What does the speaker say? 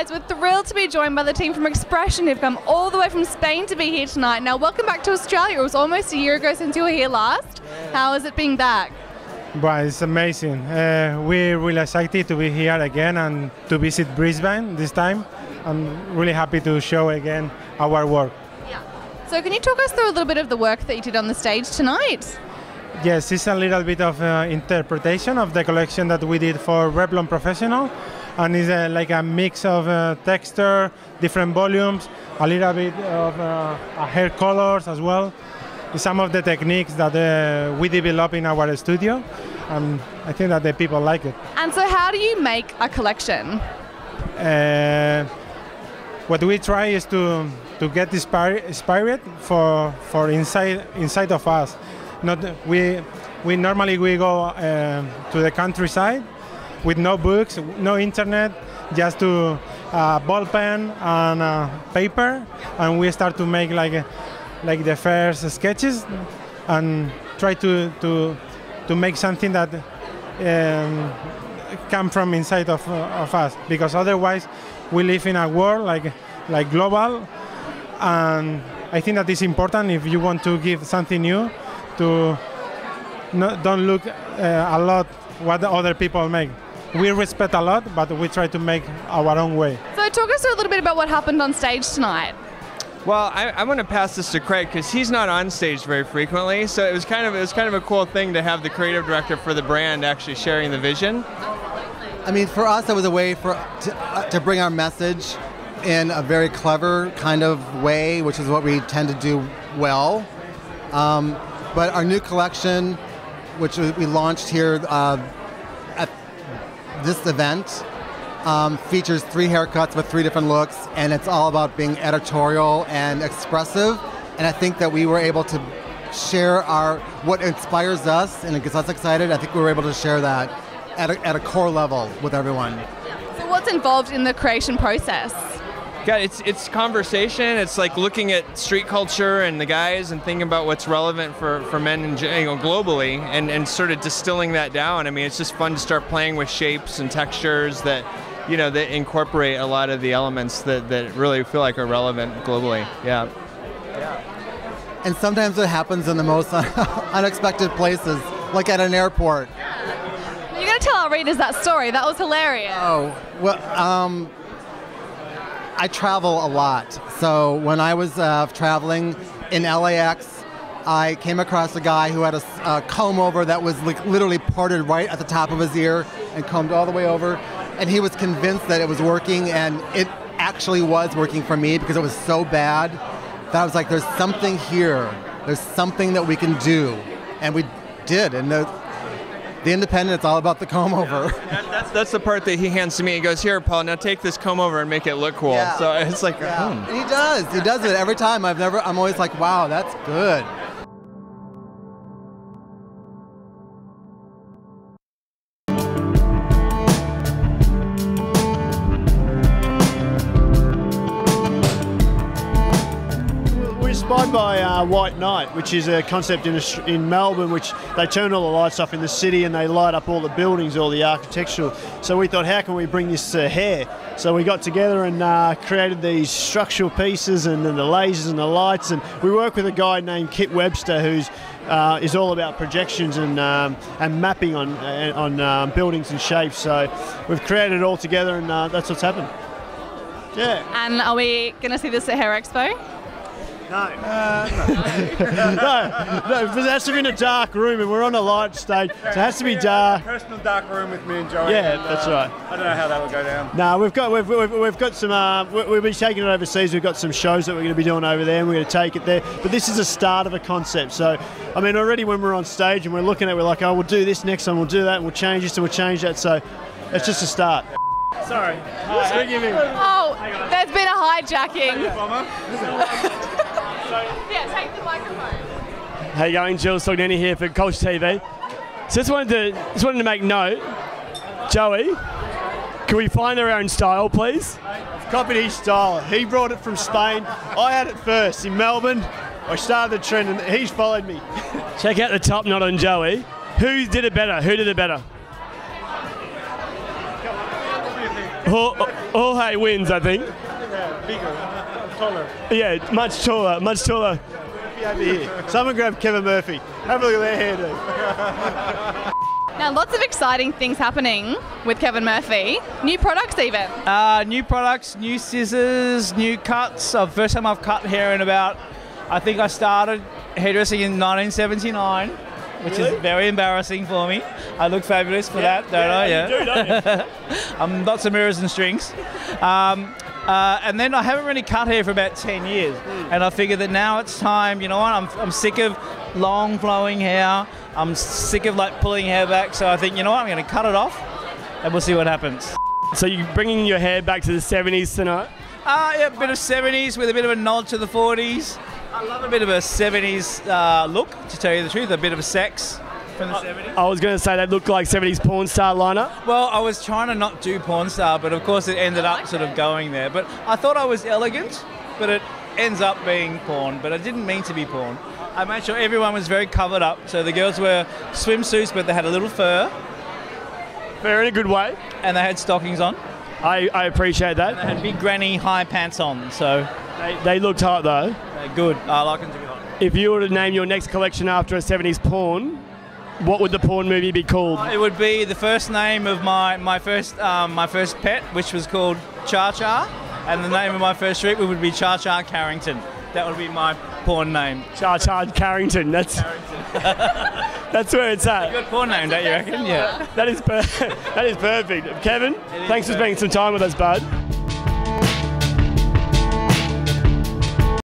guys, we're thrilled to be joined by the team from Expression who've come all the way from Spain to be here tonight. Now, welcome back to Australia. It was almost a year ago since you were here last. How is it being back? Well, it's amazing. We're really excited to be here again and to visit Brisbane this time. I'm really happy to show again our work. Yeah. So can you talk us through a little bit of the work that you did on the stage tonight? Yes, it's a little bit of interpretation of the collection that we did for Revlon Professional. And it's like a mix of texture, different volumes, a little bit of hair colors as well. Some of the techniques that we develop in our studio. I think that the people like it. And so how do you make a collection? What we try is to get inspired for inside of us. We normally go to the countryside with no books, no internet, just to ball pen and paper, and we start to make like the first sketches and try to make something that come from inside of us, because otherwise we live in a world like global, and I think that is important if you want to give something new to don't look a lot what the other people make. We respect a lot, but we try to make our own way. So talk us through a little bit about what happened on stage tonight. Well, I'm going to pass this to Craig because he's not on stage very frequently. So it was kind of a cool thing to have the creative director for the brand actually sharing the vision. I mean, for us, it was a way to bring our message in a very clever kind of way, which is what we tend to do well. But our new collection, which we launched here at this event, features 3 haircuts with 3 different looks, and it's all about being editorial and expressive. And I think that we were able to share what inspires us and it gets us excited. I think we were able to share that at a core level with everyone. So what's involved in the creation process? God, it's conversation. It's like looking at street culture and the guys and thinking about what's relevant for men and globally, and sort of distilling that down. I mean, it's just fun to start playing with shapes and textures that that incorporate a lot of the elements that really feel like are relevant globally. Yeah. And sometimes it happens in the most unexpected places, like at an airport. You're going to tell our readers that story. That was hilarious. Oh, well, I travel a lot. So when I was traveling in LAX, I came across a guy who had a comb over that was literally parted right at the top of his ear and combed all the way over. And he was convinced that it was working, and it actually was working for me because it was so bad that I was like, there's something here. There's something that we can do. And we did. And the Independent, it's all about the comb over. That's the part that he hands to me. He goes, "Here, Paul, now take this comb over and make it look cool." Yeah. So it's like, And he does it every time. I'm always like, wow, that's good. Inspired by White Night, which is a concept in Melbourne, which they turn all the lights off in the city and they light up all the buildings, all the architectural. So we thought, how can we bring this to hair? So we got together and created these structural pieces and then the lasers and the lights. And we work with a guy named Kit Webster, who's is all about projections and mapping on buildings and shapes. So we've created it all together, and that's what's happened. Yeah. And are we going to see this at Hair Expo? No. No, because it has to be in a dark room, and we're on a light stage, so it has to be dark. Personal dark room with me and Joey. Yeah, and, that's right. I don't know how that will go down. No, we've got some. We've been taking it overseas. We've got some shows that we're going to be doing over there, and we're going to take it there. But this is a start of a concept. So, I mean, already when we're on stage and we're looking at, we're like, oh, we'll do this next time, we'll do that, and we'll change this and we'll change that. So, it's just a start. Sorry. Oh, there's been a hijacking. Yeah, take the microphone. How you going, Jill Sognani here for cultureTV. So just wanted to make note, Joey, can we find our own style, please? Copied his style. He brought it from Spain. I had it first in Melbourne. I started the trend, and he's followed me. Check out the top knot on Joey. Who did it better? Who did it better? All hate wins, I think. Bigger, taller. Yeah, much taller, much taller. Over here. Someone grab Kevin Murphy. Have a look at their hairdo. Now, lots of exciting things happening with Kevin Murphy. New products even. New products, new scissors, new cuts. First time I've cut hair in about, I think I started hairdressing in 1979, which is very embarrassing for me. I look fabulous for that, don't I? Yeah. You do, don't you? Lots of mirrors and strings. And then I haven't really cut hair for about 10 years. And I figured that now it's time, you know what, I'm sick of long flowing hair. I'm sick of like pulling hair back. So I think, you know what, I'm going to cut it off and we'll see what happens. So you're bringing your hair back to the 70s tonight? Yeah, a bit of 70s with a bit of a nod to the 40s. I love a bit of a 70s look, to tell you the truth, a bit of a sex from the 70s. I was going to say that looked like 70s porn star lineup. Well, I was trying to not do porn star, but of course it ended up sort of going there. But I thought I was elegant, but it ends up being porn, but I didn't mean to be porn. I made sure everyone was very covered up, so the girls were swimsuits, but they had a little fur. Fair in a good way. And they had stockings on. I appreciate that. And they had big granny high pants on, so... They looked hot though. They're good. I like them to be hot. If you were to name your next collection after a 70s porn, what would the porn movie be called? It would be the first name of my first pet, which was called Cha Cha, and the name of my first street would be Cha Cha Carrington. That would be my porn name. Cha Cha Carrington. That's where it's at. Good porn name, don't you reckon? Yeah. That is perfect. Kevin, thanks for spending some time with us, bud.